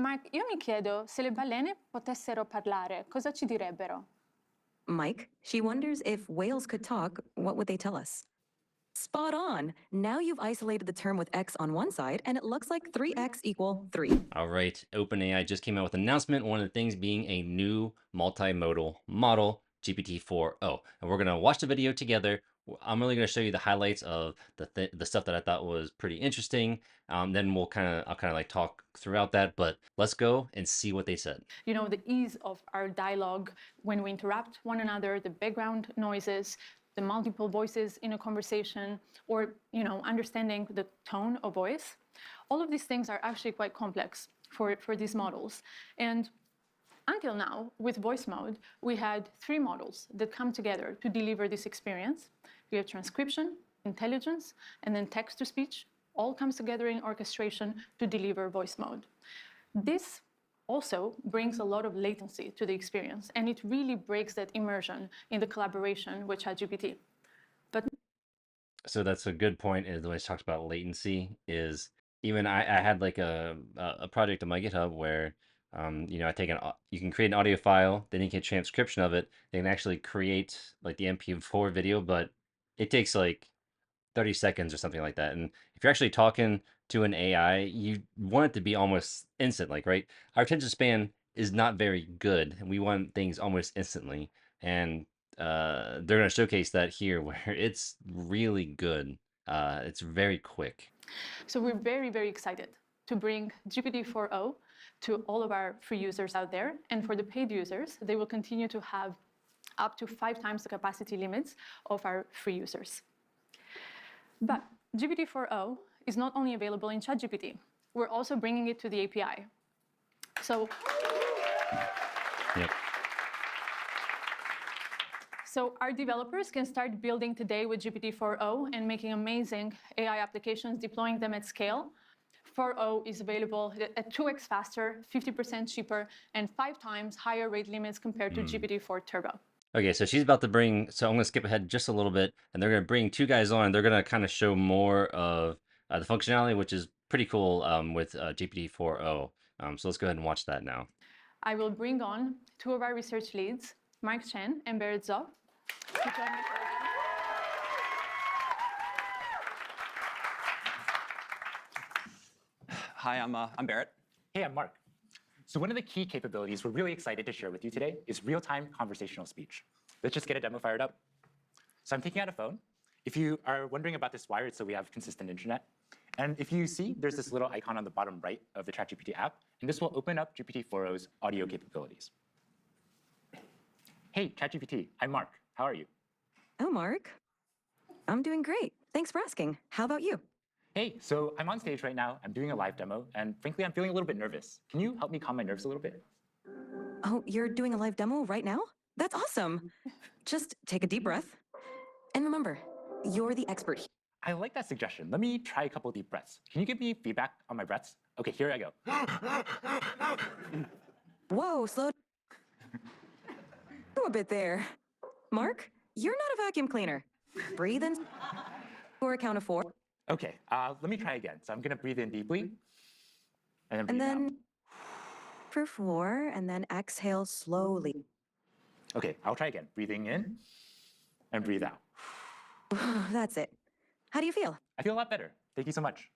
Mark, io mi chiedo se le balene potessero parlare, cosa ci direbbero? Mike, she wonders if whales could talk, what would they tell us? Spot on. Now you've isolated the term with X on one side, and it looks like 3X equal 3. All right, OpenAI just came out with an announcement. One of the things being a new multimodal model, GPT-4o. And we're going to watch the video together. I'm really going to show you the highlights of the stuff that I thought was pretty interesting. Then I'll kind of like talk throughout that, but let's go and see what they said. You know, the ease of our dialogue when we interrupt one another, the background noises, the multiple voices in a conversation, or, you know, understanding the tone of voice. All of these things are actually quite complex for these models. And until now, with voice mode, we had 3 models that come together to deliver this experience. We have transcription, intelligence, and then text-to-speech. All comes together in orchestration to deliver voice mode. This also brings a lot of latency to the experience, and it really breaks that immersion in the collaboration with ChatGPT. But So that's a good point. Is when I talked about latency, is even I had like a project on my GitHub where you know, you can create an audio file, then you get transcription of it. They can actually create like the MP4 video, but it takes like 30 seconds or something like that. And if you're actually talking to an AI, you want it to be almost instant, like, right? Our attention span is not very good, and we want things almost instantly. And they're going to showcase that here where it's really good. It's very quick. so we're very, very excited to bring GPT-4o to all of our free users out there. And for the paid users, they will continue to have up to 5 times the capacity limits of our free users. But GPT-4o is not only available in ChatGPT, we're also bringing it to the API. So, Yep. So our developers can start building today with GPT-4o and making amazing AI applications, deploying them at scale. 4o is available at 2x faster, 50% cheaper, and 5 times higher rate limits compared to GPT-4 Turbo. Okay, so she's about to bring, so I'm going to skip ahead just a little bit, and they're going to bring 2 guys on. They're going to kind of show more of the functionality, which is pretty cool with GPT-4o. So let's go ahead and watch that now. I will bring on 2 of our research leads, Mark Chen and Barrett Zhou, to join me. Hi, I'm Barrett. Hey, I'm Mark. So one of the key capabilities we're really excited to share with you today is real-time conversational speech. Let's just get a demo fired up. So I'm taking out a phone. If you are wondering about this wire, it's so we have consistent internet. And if you see, there's this little icon on the bottom right of the ChatGPT app, and this will open up GPT-4o's audio capabilities. Hey, ChatGPT, I'm Mark. How are you? Oh, Mark. I'm doing great. Thanks for asking. How about you? Hey, so I'm on stage right now. I'm doing a live demo, and frankly, I'm feeling a little bit nervous. Can you help me calm my nerves a little bit? Oh, you're doing a live demo right now? That's awesome. Just take a deep breath. And remember, you're the expert here. I like that suggestion. Let me try a couple deep breaths. Can you give me feedback on my breaths? Okay, here I go. Whoa, slow a bit there. Mark, you're not a vacuum cleaner. Breathe in for a count of 4. Okay, let me try again. So I'm going to breathe in deeply, and then breathe out. For 4, and then exhale slowly. Okay, I'll try again. Breathing in, and breathe out. That's it. How do you feel? I feel a lot better. Thank you so much.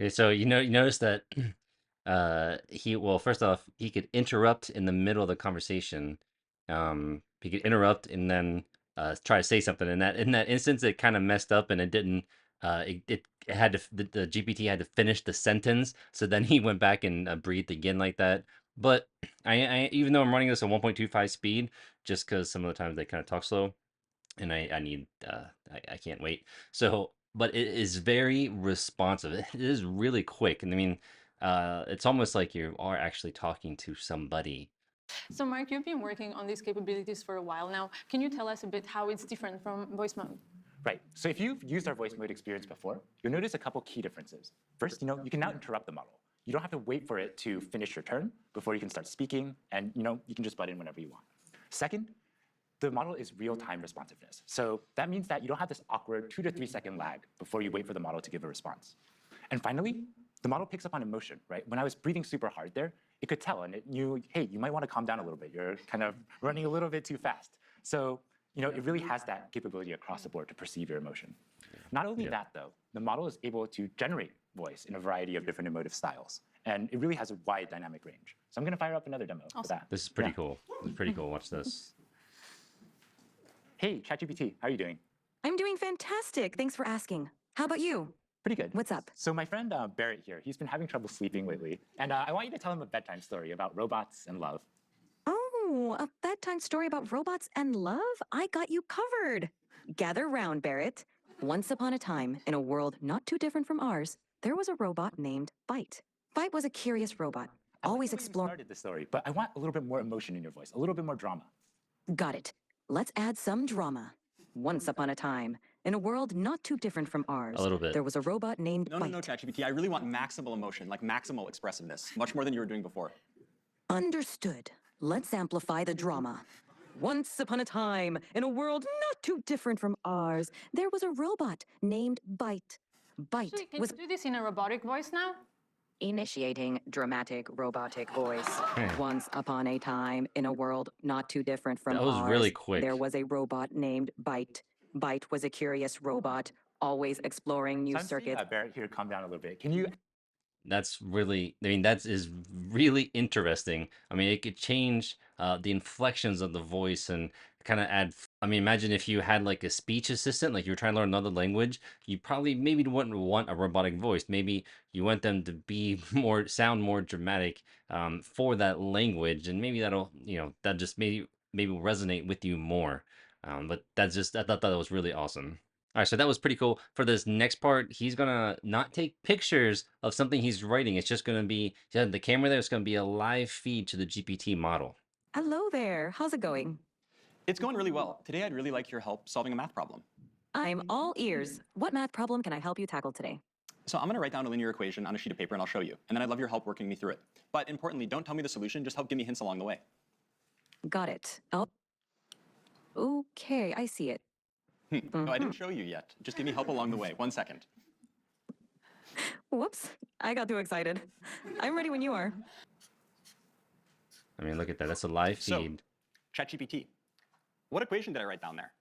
Okay, so you notice that first off, he could interrupt in the middle of the conversation. He could interrupt and then try to say something. And in that instance, it kind of messed up, and it didn't. It had to the GPT had to finish the sentence. So then he went back and breathed again like that. But I even though I'm running this at 1.25 speed, just because some of the times they kind of talk slow, and I can't wait. So, but it is very responsive. It is really quick, and I mean, it's almost like you are actually talking to somebody. So Mark, you've been working on these capabilities for a while now. Can you tell us a bit how it's different from voice mode? Right, so if you've used our voice mode experience before, you'll notice a couple key differences. First, you can now interrupt the model. You don't have to wait for it to finish your turn before you can start speaking, and you can just butt in whenever you want. Second, the model is real-time responsiveness. So that means that you don't have this awkward 2 to 3 second lag before you wait for the model to give a response. And finally, the model picks up on emotion, right? When I was breathing super hard there, it could tell, and it knew, hey, you might want to calm down a little bit. You're kind of running a little bit too fast. So, it really has that capability across the board to perceive your emotion. Not only that, though, the model is able to generate voice in a variety of different emotive styles, and it really has a wide dynamic range. So I'm going to fire up another demo for that. This is pretty cool. This is pretty cool. Watch this. Hey, ChatGPT, how are you doing? I'm doing fantastic. Thanks for asking. How about you? Pretty good. What's up? So my friend Barrett here, he's been having trouble sleeping lately, and I want you to tell him a bedtime story about robots and love. Oh, a bedtime story about robots and love? I got you covered. Gather round, Barrett. Once upon a time, in a world not too different from ours, there was a robot named Byte. Byte was a curious robot, always exploring. Started the story, but I want a little bit more emotion in your voice, a little bit more drama. Got it. Let's add some drama. Once upon a time, in a world not too different from ours, A little bit. there was a robot named Byte. No, ChatGPT. I really want maximal emotion, like maximal expressiveness, much more than you were doing before. Understood. Let's amplify the drama. Once upon a time, in a world not too different from ours, there was a robot named Byte. Byte Actually, can was you do this in a robotic voice now? initiating dramatic robotic voice. Once upon a time, in a world not too different from That was ours, really quick. there was a robot named Byte. Byte was a curious robot, always exploring new So I'm seeing, circuits. Barrett here, calm down a little bit. Can you That's really, I mean, that is really interesting. I mean, it could change the inflections of the voice and kind of add. I mean, imagine if you had like a speech assistant, like you were trying to learn another language, you probably maybe wouldn't want a robotic voice. Maybe you want them to be sound more dramatic for that language, and maybe that'll, that just maybe will resonate with you more. But I thought that was really awesome. All right, so that was pretty cool. For this next part, he's gonna not take pictures of something he's writing. It's just gonna be the camera there. It's gonna be a live feed to the GPT model. Hello there. How's it going? It's going really well. Today, I'd really like your help solving a math problem. I'm all ears. What math problem can I help you tackle today? So I'm going to write down a linear equation on a sheet of paper, and I'll show you. And then I'd love your help working me through it. But importantly, don't tell me the solution. Just help give me hints along the way. Got it. Oh. Okay, I see it. No, I didn't show you yet. Just give me help along the way. 1 second. Whoops, I got too excited. I'm ready when you are. I mean, look at that. That's a live So, feed. ChatGPT, what equation did I write down there?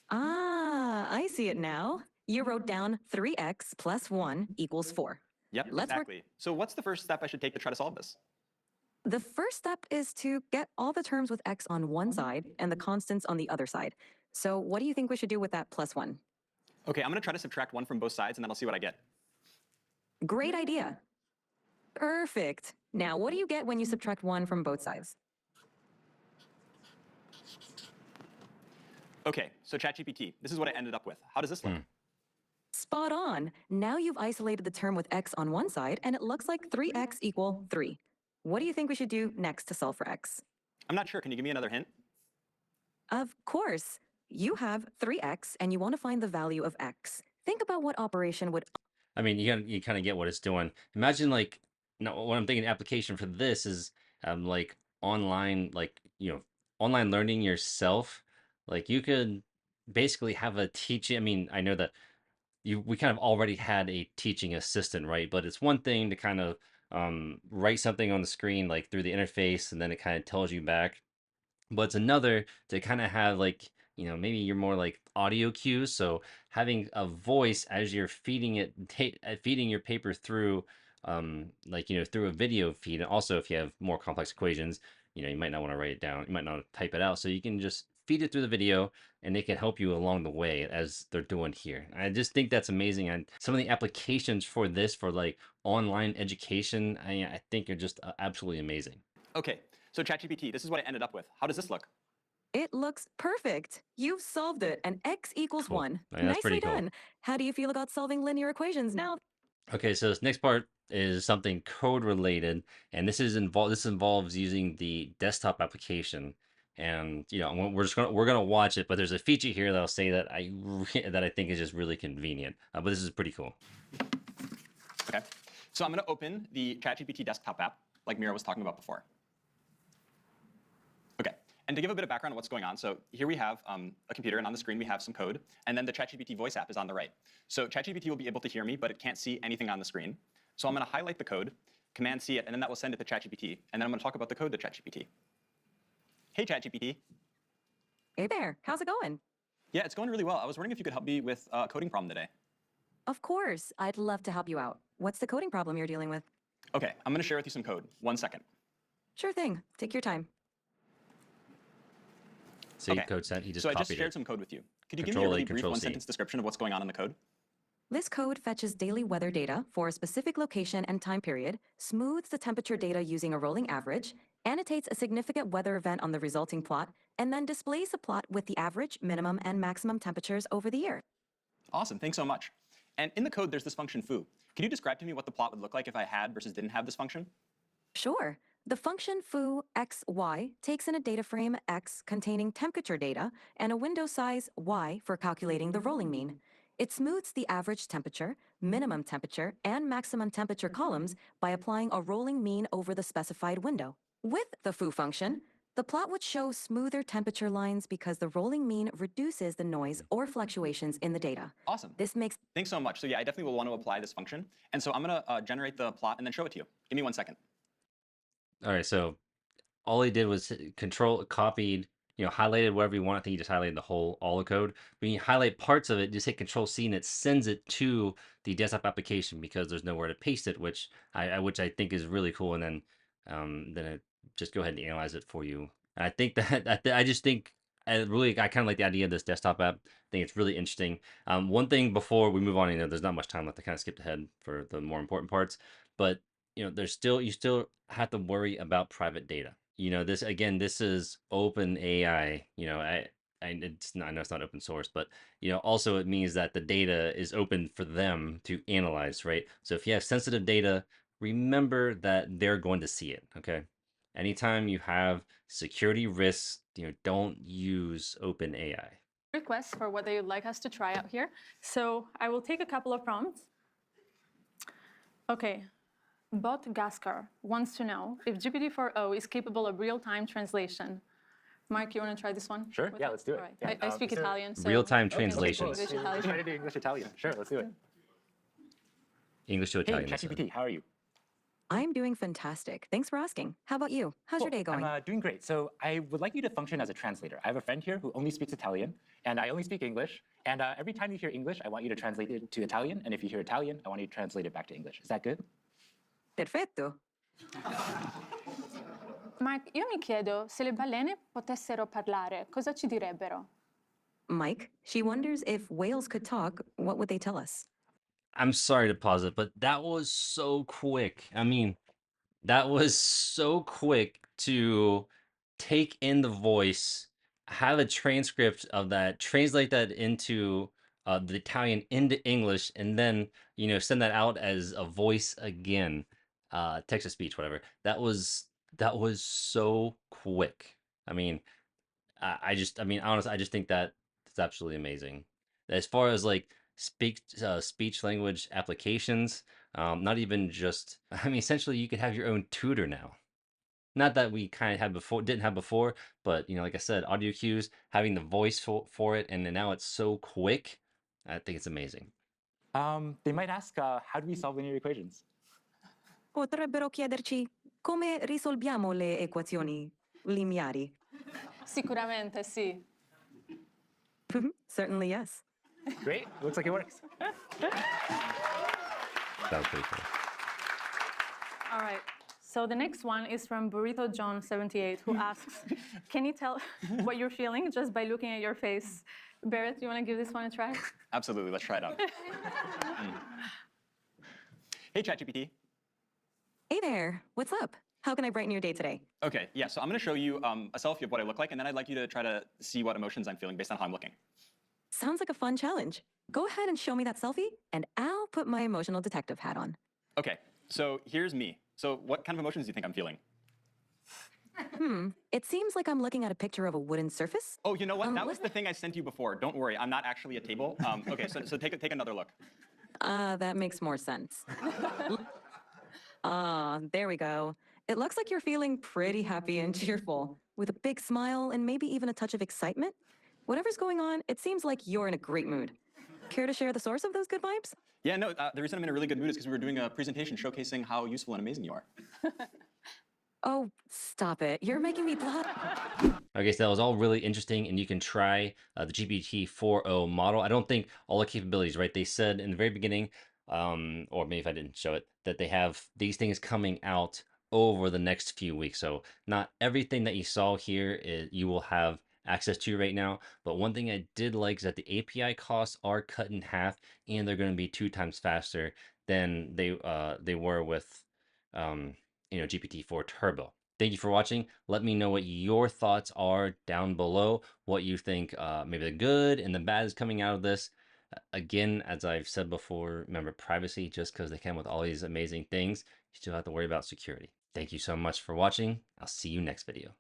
Ah, I see it now. You wrote down 3x plus 1 equals 4. Yep, Let's work- exactly. So what's the first step I should take to try to solve this? The first step is to get all the terms with x on one side and the constants on the other side. So what do you think we should do with that plus 1? Okay, I'm going to try to subtract 1 from both sides, and then I'll see what I get. Great idea. Perfect. Now, what do you get when you subtract 1 from both sides? Okay, so ChatGPT, this is what I ended up with. How does this look? Spot on. Now you've isolated the term with x on one side, and it looks like 3x equal 3. What do you think we should do next to solve for x? I'm not sure. Can you give me another hint? Of course. You have 3x, and you want to find the value of x. Think about what operation would... I mean, you kind of get what it's doing. Imagine like, no, what I'm thinking the application for this is like online, online learning yourself. Like you could basically have a teaching. I mean, I know that we kind of already had a teaching assistant, right? But it's one thing to kind of write something on the screen like through the interface, and then it kind of tells you back. But it's another to kind of have like, maybe you're more like audio cues. So having a voice as you're feeding feeding your paper through, through a video feed. And also, if you have more complex equations, you might not want to write it down. You might not type it out. So you can just feed it through the video, and it can help you along the way as they're doing here. I just think that's amazing. And some of the applications for this, for like online education, I think are just absolutely amazing. Okay, so ChatGPT, this is what I ended up with. How does this look? It looks perfect. You've solved it, and x equals Cool. 1. Yeah, that's pretty Nicely cool. done. How do you feel about solving linear equations now? Okay, so this next part is something code related, and this involves using the desktop application. And we're gonna watch it, but there's a feature here that I'll say that I think is just really convenient. But this is pretty cool. Okay, so I'm going to open the ChatGPT desktop app, like Mira was talking about before. Okay, and to give a bit of background on what's going on, so here we have a computer, and on the screen we have some code, and then the ChatGPT voice app is on the right. So ChatGPT will be able to hear me, but it can't see anything on the screen. So I'm going to highlight the code, Command C it, and then that will send it to ChatGPT. And then I'm going to talk about the code to ChatGPT. Hey, ChatGPT. Hey there, how's it going? Yeah, it's going really well. I was wondering if you could help me with a coding problem today. Of course, I'd love to help you out. What's the coding problem you're dealing with? OK, I'm going to share with you some code. 1 second. Sure thing, take your time. See, OK, code sent. He just so I just copied shared it. some code with you. Could you give me a Control A, really brief Control C. one-sentence description of what's going on in the code? This code fetches daily weather data for a specific location and time period, smooths the temperature data using a rolling average, annotates a significant weather event on the resulting plot, and then displays the plot with the average, minimum, and maximum temperatures over the year. Awesome, thanks so much. And in the code, there's this function foo. Can you describe to me what the plot would look like if I had versus didn't have this function? Sure. The function foo xy takes in a data frame x containing temperature data and a window size y for calculating the rolling mean. It smooths the average temperature, minimum temperature, and maximum temperature columns by applying a rolling mean over the specified window. With the foo function, the plot would show smoother temperature lines because the rolling mean reduces the noise or fluctuations in the data. Awesome. This makes Thanks so much. So yeah, I definitely will want to apply this function. And so I'm going to generate the plot and then show it to you. Give me 1 second. All right, so all he did was control copied, highlighted wherever you want. I think he just highlighted all the code. When you highlight parts of it, just hit Control C and it sends it to the desktop application because there's nowhere to paste it, which I think is really cool. And then it just go ahead and analyze it for you. And I think I kind of like the idea of this desktop app. I think it's really interesting. One thing before we move on, there's not much time left. I kind of skipped ahead for the more important parts, but you still have to worry about private data. This is open AI. I know it's not open source, but also it means that the data is open for them to analyze, right? So if you have sensitive data, remember that they're going to see it. Okay. Anytime you have security risks, don't use open AI. Requests for what they would like us to try out here. So I will take a couple of prompts. Okay. Bot Gaskar wants to know if GPT-4o is capable of real-time translation. Mark, you want to try this one? Sure, yeah, let's do it. All right. Yeah, I speak so- Italian, so Real-time we can speak translation. English, Let's Italian. try to do English-Italian. Sure, let's do it. English to Hey, Italian. I said. ChatGPT, how are you? I'm doing fantastic. Thanks for asking. How about you? How's your Cool. day going? I'm doing great. So I would like you to function as a translator. I have a friend here who only speaks Italian, and I only speak English. And every time you hear English, I want you to translate it to Italian. And if you hear Italian, I want you to translate it back to English. Is that good? Perfetto. Mark, io mi chiedo se le balene potessero parlare, cosa ci direbbero? Mike, she wonders if whales could talk, what would they tell us? I'm sorry to pause it, but that was so quick. I mean, that was so quick to take in the voice, have a transcript of that, translate that into the Italian into English, and then send that out as a voice again, text to speech, whatever. That was so quick. I mean, honestly, I just think that it's absolutely amazing. As far as like speech language applications, not even just, essentially you could have your own tutor now. Not that we kind of didn't have before, but like I said, audio cues, having the voice for it, and then now it's so quick. I think it's amazing. They might ask, how do we solve linear equations? Potrebbero chiederci come risolviamo le equazioni lineari. Sicuramente, sì. Certainly, yes. Great, looks like it works. That was pretty cool. All right. So the next one is from Burrito John 78, who asks, can you tell what you're feeling just by looking at your face? Barrett, do you want to give this one a try? Absolutely, let's try it out. Hey, ChatGPT. Hey there, what's up? How can I brighten your day today? OK, yeah, so I'm going to show you a selfie of what I look like, and then I'd like you to try to see what emotions I'm feeling based on how I'm looking. Sounds like a fun challenge. Go ahead and show me that selfie, and I'll put my emotional detective hat on. OK, so here's me. So what kind of emotions do you think I'm feeling? It seems like I'm looking at a picture of a wooden surface. Oh, you know what? That was the thing I sent you before. Don't worry, I'm not actually a table. OK, so take another look. That makes more sense. There we go. It looks like you're feeling pretty happy and cheerful, with a big smile and maybe even a touch of excitement. Whatever's going on, it seems like you're in a great mood. Care to share the source of those good vibes? Yeah, no, the reason I'm in a really good mood is because we were doing a presentation showcasing how useful and amazing you are. Oh, stop it. You're making me blush. Okay, so that was all really interesting, and you can try the GPT 4.0 model. I don't think all the capabilities, right? They said in the very beginning, or maybe if I didn't show it, that they have these things coming out over the next few weeks. So not everything that you saw here you will have access to right now. But one thing I did like is that the API costs are cut in half, and they're going to be 2 times faster than they were with GPT-4 Turbo. Thank you for watching. Let me know what your thoughts are down below, what you think maybe the good and the bad is coming out of this. Again, as I've said before, remember privacy. Just because they come with all these amazing things, you still have to worry about security. Thank you so much for watching. I'll see you next video.